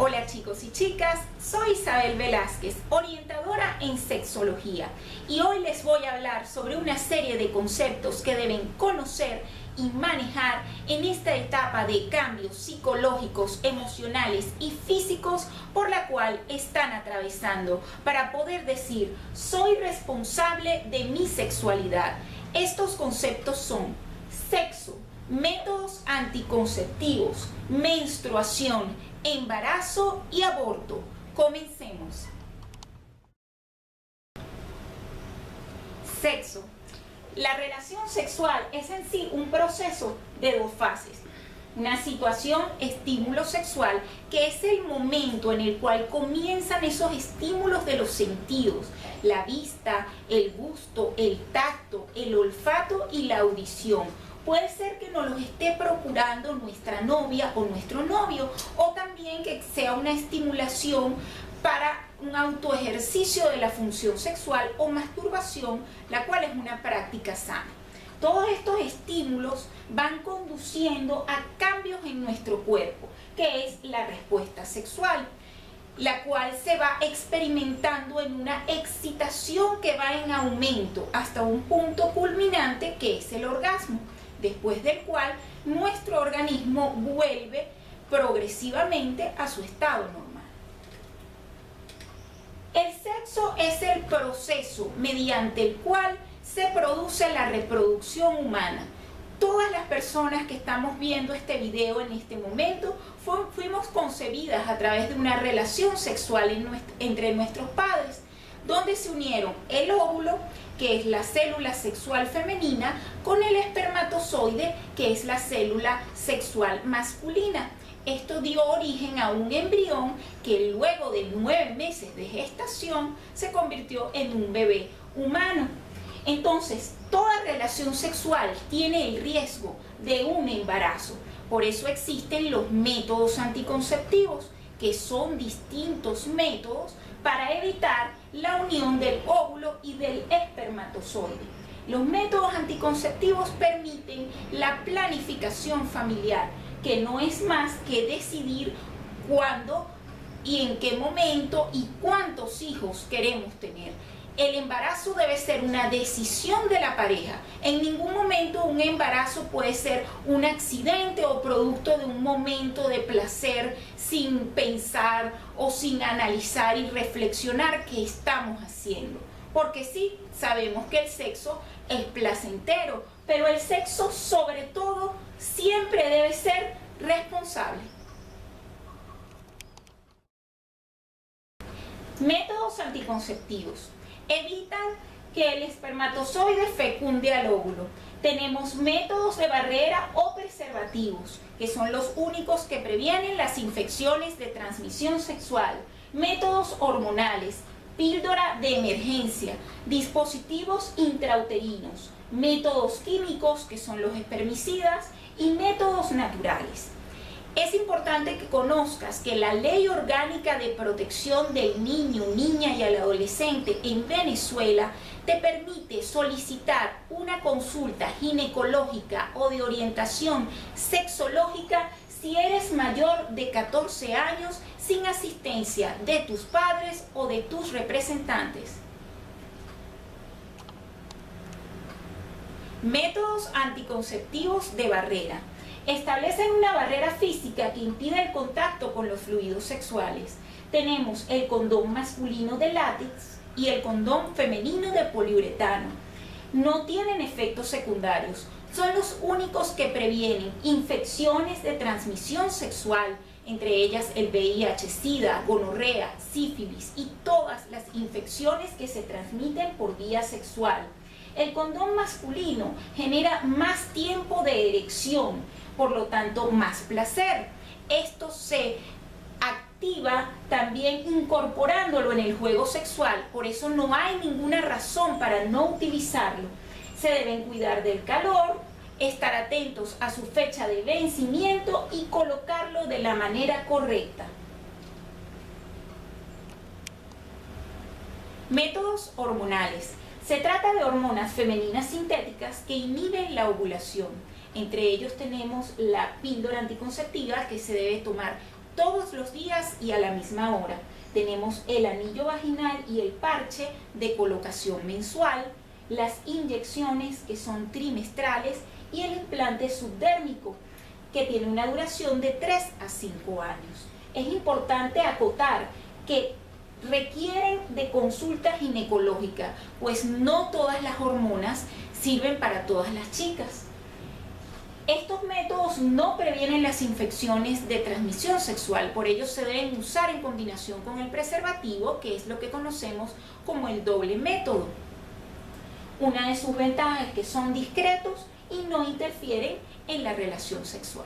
Hola chicos y chicas, soy Isabel Velázquez, orientadora en sexología, y hoy les voy a hablar sobre una serie de conceptos que deben conocer y manejar en esta etapa de cambios psicológicos, emocionales y físicos por la cual están atravesando para poder decir: soy responsable de mi sexualidad. Estos conceptos son sexo, métodos anticonceptivos, menstruación, embarazo y aborto. Comencemos. Sexo. La relación sexual es en sí un proceso de dos fases. Una situación estímulo sexual, que es el momento en el cual comienzan esos estímulos de los sentidos: la vista, el gusto, el tacto, el olfato y la audición. Puede ser que nos los esté procurando nuestra novia o nuestro novio, o también que sea una estimulación para un autoejercicio de la función sexual o masturbación, la cual es una práctica sana. Todos estos estímulos van conduciendo a cambios en nuestro cuerpo, que es la respuesta sexual, la cual se va experimentando en una excitación que va en aumento hasta un punto culminante, que es el orgasmo, después del cual nuestro organismo vuelve progresivamente a su estado normal. El sexo es el proceso mediante el cual se produce la reproducción humana. Todas las personas que estamos viendo este video en este momento fuimos concebidas a través de una relación sexual entre nuestros padres, donde se unieron el óvulo, que es la célula sexual femenina, con el espermatozoide, que es la célula sexual masculina. Esto dio origen a un embrión que luego de 9 meses de gestación se convirtió en un bebé humano. Entonces, toda relación sexual tiene el riesgo de un embarazo. Por eso existen los métodos anticonceptivos, que son distintos métodos para evitar la unión del óvulo y del espermatozoide. Los métodos anticonceptivos permiten la planificación familiar, que no es más que decidir cuándo y en qué momento y cuántos hijos queremos tener. El embarazo debe ser una decisión de la pareja. En ningún momento un embarazo puede ser un accidente o producto de un momento de placer sin pensar o sin analizar y reflexionar qué estamos haciendo. Porque sí, sabemos que el sexo es placentero, pero el sexo sobre todo siempre debe ser responsable. Métodos anticonceptivos. Evitan que el espermatozoide fecunde al óvulo. Tenemos métodos de barrera o preservativos, que son los únicos que previenen las infecciones de transmisión sexual. Métodos hormonales, píldora de emergencia, dispositivos intrauterinos, métodos químicos, que son los espermicidas, y métodos naturales. Es importante que conozcas que la Ley Orgánica de Protección del Niño, Niña y al Adolescente en Venezuela te permite solicitar una consulta ginecológica o de orientación sexológica si eres mayor de 14 años sin asistencia de tus padres o de tus representantes. Métodos anticonceptivos de barrera. Establecen una barrera física que impide el contacto con los fluidos sexuales. Tenemos el condón masculino de látex y el condón femenino de poliuretano. No tienen efectos secundarios. Son los únicos que previenen infecciones de transmisión sexual, entre ellas el VIH, SIDA, gonorrea, sífilis y todas las infecciones que se transmiten por vía sexual. El condón masculino genera más tiempo de erección, por lo tanto más placer. Esto se activa también incorporándolo en el juego sexual, por eso no hay ninguna razón para no utilizarlo. Se deben cuidar del calor, estar atentos a su fecha de vencimiento y colocarlo de la manera correcta. Métodos hormonales. Se trata de hormonas femeninas sintéticas que inhiben la ovulación. Entre ellos tenemos la píldora anticonceptiva, que se debe tomar todos los días y a la misma hora. Tenemos el anillo vaginal y el parche de colocación mensual, las inyecciones que son trimestrales y el implante subdérmico que tiene una duración de 3 a 5 años. Es importante acotar que requieren de consulta ginecológica, pues no todas las hormonas sirven para todas las chicas. Estos métodos no previenen las infecciones de transmisión sexual, por ello se deben usar en combinación con el preservativo, que es lo que conocemos como el doble método. Una de sus ventajas es que son discretos y no interfieren en la relación sexual.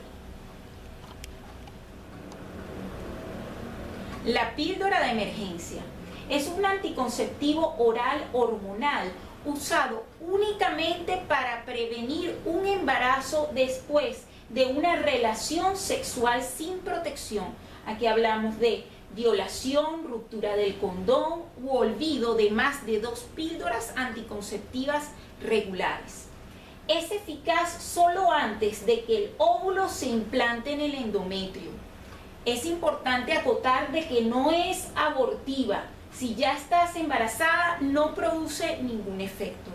La píldora de emergencia es un anticonceptivo oral hormonal usado únicamente para prevenir un embarazo después de una relación sexual sin protección. Aquí hablamos de violación, ruptura del condón u olvido de más de 2 píldoras anticonceptivas regulares. Es eficaz solo antes de que el óvulo se implante en el endometrio. Es importante acotar de que no es abortiva. Si ya estás embarazada, no produce ningún efecto.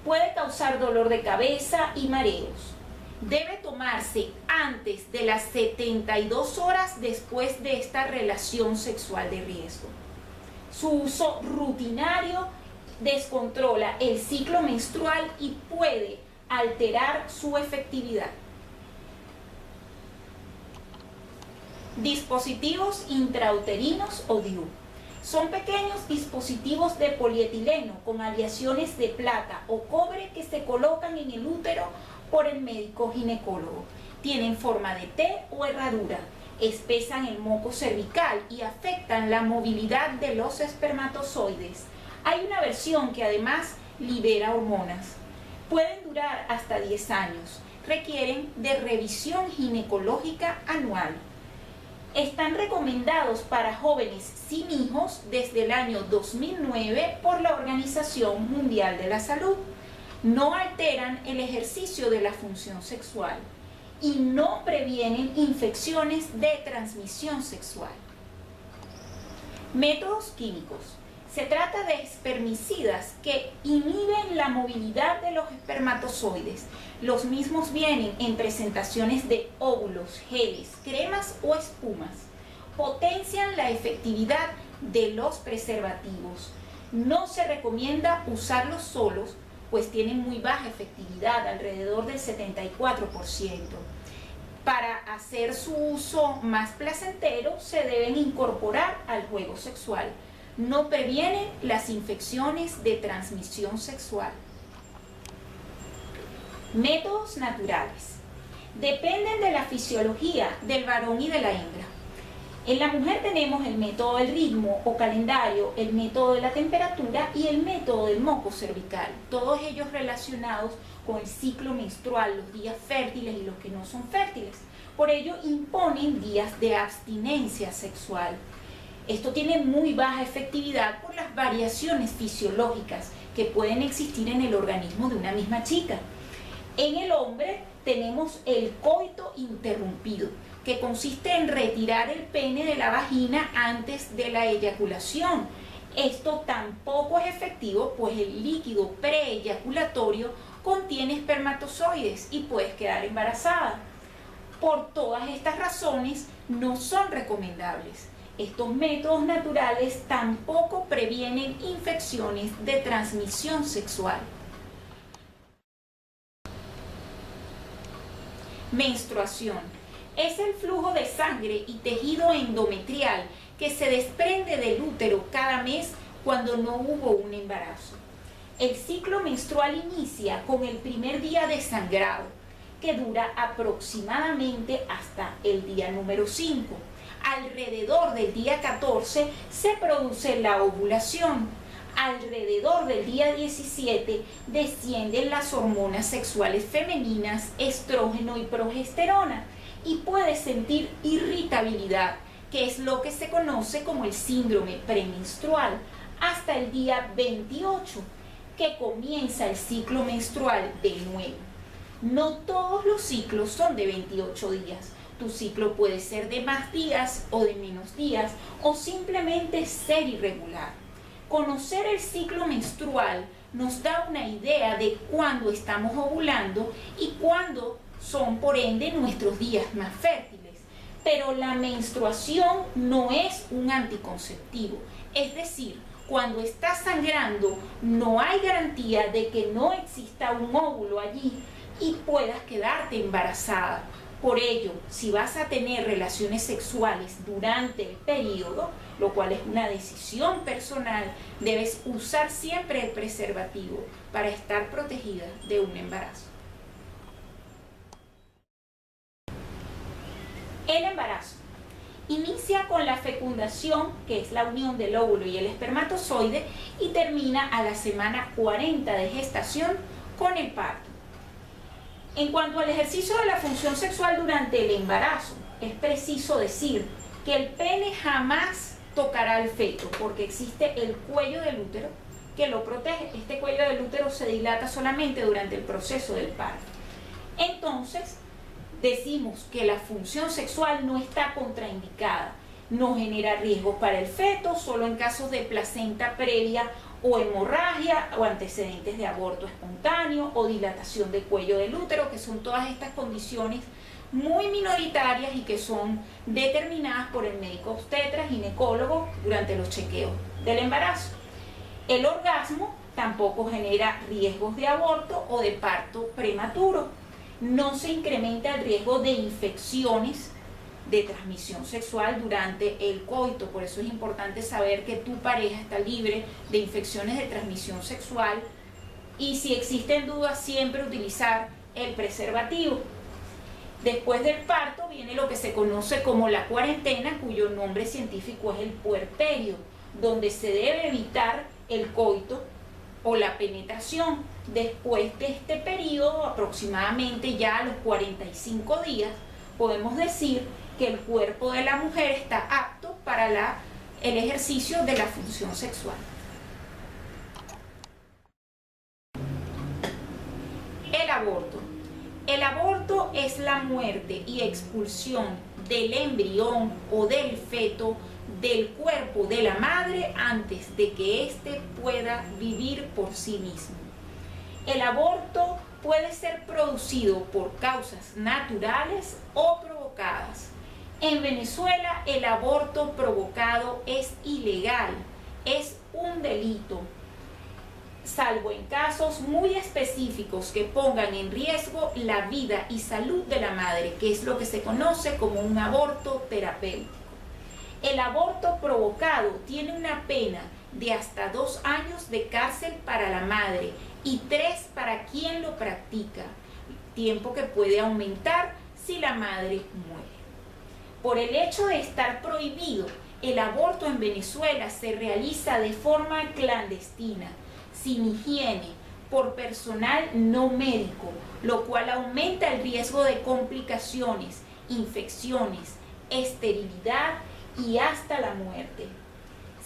Puede causar dolor de cabeza y mareos. Debe tomarse antes de las 72 horas después de esta relación sexual de riesgo. Su uso rutinario descontrola el ciclo menstrual y puede alterar su efectividad. Dispositivos intrauterinos o DIU. Son pequeños dispositivos de polietileno con aleaciones de plata o cobre que se colocan en el útero por el médico ginecólogo. Tienen forma de T o herradura, espesan el moco cervical y afectan la movilidad de los espermatozoides. Hay una versión que además libera hormonas. Pueden durar hasta 10 años. Requieren de revisión ginecológica anual. Están recomendados para jóvenes sin hijos desde el año 2009 por la Organización Mundial de la Salud. No alteran el ejercicio de la función sexual y no previenen infecciones de transmisión sexual. Métodos químicos. Se trata de espermicidas que inhiben la movilidad de los espermatozoides. Los mismos vienen en presentaciones de óvulos, geles, cremas o espumas. Potencian la efectividad de los preservativos. No se recomienda usarlos solos, pues tienen muy baja efectividad, alrededor del 74%. Para hacer su uso más placentero, se deben incorporar al juego sexual. No previenen las infecciones de transmisión sexual. Métodos naturales. Dependen de la fisiología del varón y de la hembra. En la mujer tenemos el método del ritmo o calendario, el método de la temperatura y el método del moco cervical, todos ellos relacionados con el ciclo menstrual, los días fértiles y los que no son fértiles. Por ello imponen días de abstinencia sexual. Esto tiene muy baja efectividad por las variaciones fisiológicas que pueden existir en el organismo de una misma chica. En el hombre tenemos el coito interrumpido, que consiste en retirar el pene de la vagina antes de la eyaculación. Esto tampoco es efectivo, pues el líquido preeyaculatorio contiene espermatozoides y puedes quedar embarazada. Por todas estas razones no son recomendables. Estos métodos naturales tampoco previenen infecciones de transmisión sexual. Menstruación. Es el flujo de sangre y tejido endometrial que se desprende del útero cada mes cuando no hubo un embarazo. El ciclo menstrual inicia con el primer día de sangrado, que dura aproximadamente hasta el día número 5. Alrededor del día 14 se produce la ovulación. Alrededor del día 17 descienden las hormonas sexuales femeninas, estrógeno y progesterona, y puedes sentir irritabilidad, que es lo que se conoce como el síndrome premenstrual, hasta el día 28, que comienza el ciclo menstrual de nuevo. No todos los ciclos son de 28 días, Tu ciclo puede ser de más días o de menos días, o simplemente ser irregular. Conocer el ciclo menstrual nos da una idea de cuándo estamos ovulando y cuándo son, por ende, nuestros días más fértiles. Pero la menstruación no es un anticonceptivo, es decir, cuando estás sangrando no hay garantía de que no exista un óvulo allí y puedas quedarte embarazada. Por ello, si vas a tener relaciones sexuales durante el periodo, lo cual es una decisión personal, debes usar siempre el preservativo para estar protegida de un embarazo. El embarazo inicia con la fecundación, que es la unión del óvulo y el espermatozoide, y termina a la semana 40 de gestación con el parto. En cuanto al ejercicio de la función sexual durante el embarazo, es preciso decir que el pene jamás tocará al feto porque existe el cuello del útero que lo protege. Este cuello del útero se dilata solamente durante el proceso del parto. Entonces, decimos que la función sexual no está contraindicada, no genera riesgos para el feto, solo en casos de placenta previa o hemorragia o antecedentes de aborto espontáneo o dilatación del cuello del útero, que son todas estas condiciones muy minoritarias y que son determinadas por el médico obstetra ginecólogo durante los chequeos del embarazo. El orgasmo tampoco genera riesgos de aborto o de parto prematuro. No se incrementa el riesgo de infecciones de transmisión sexual durante el coito. Por eso es importante saber que tu pareja está libre de infecciones de transmisión sexual y si existen dudas siempre utilizar el preservativo. Después del parto viene lo que se conoce como la cuarentena, cuyo nombre científico es el puerperio, donde se debe evitar el coito o la penetración. Después de este periodo, aproximadamente ya a los 45 días, podemos decir que el cuerpo de la mujer está apto para el ejercicio de la función sexual. El aborto. El aborto es la muerte y expulsión del embrión o del feto del cuerpo de la madre antes de que éste pueda vivir por sí mismo. El aborto puede ser producido por causas naturales o provocadas. En Venezuela el aborto provocado es ilegal, es un delito, salvo en casos muy específicos que pongan en riesgo la vida y salud de la madre, que es lo que se conoce como un aborto terapéutico. El aborto provocado tiene una pena de hasta 2 años de cárcel para la madre y 3 para quien lo practica, tiempo que puede aumentar si la madre muere. Por el hecho de estar prohibido, el aborto en Venezuela se realiza de forma clandestina, sin higiene, por personal no médico, lo cual aumenta el riesgo de complicaciones, infecciones, esterilidad y hasta la muerte.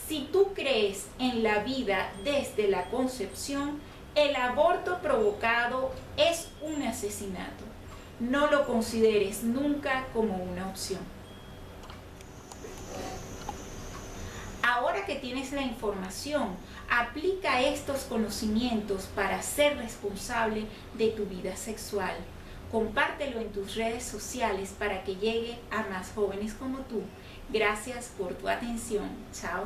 Si tú crees en la vida desde la concepción, el aborto provocado es un asesinato. No lo consideres nunca como una opción. Ahora que tienes la información, aplica estos conocimientos para ser responsable de tu vida sexual. Compártelo en tus redes sociales para que llegue a más jóvenes como tú. Gracias por tu atención. Chao.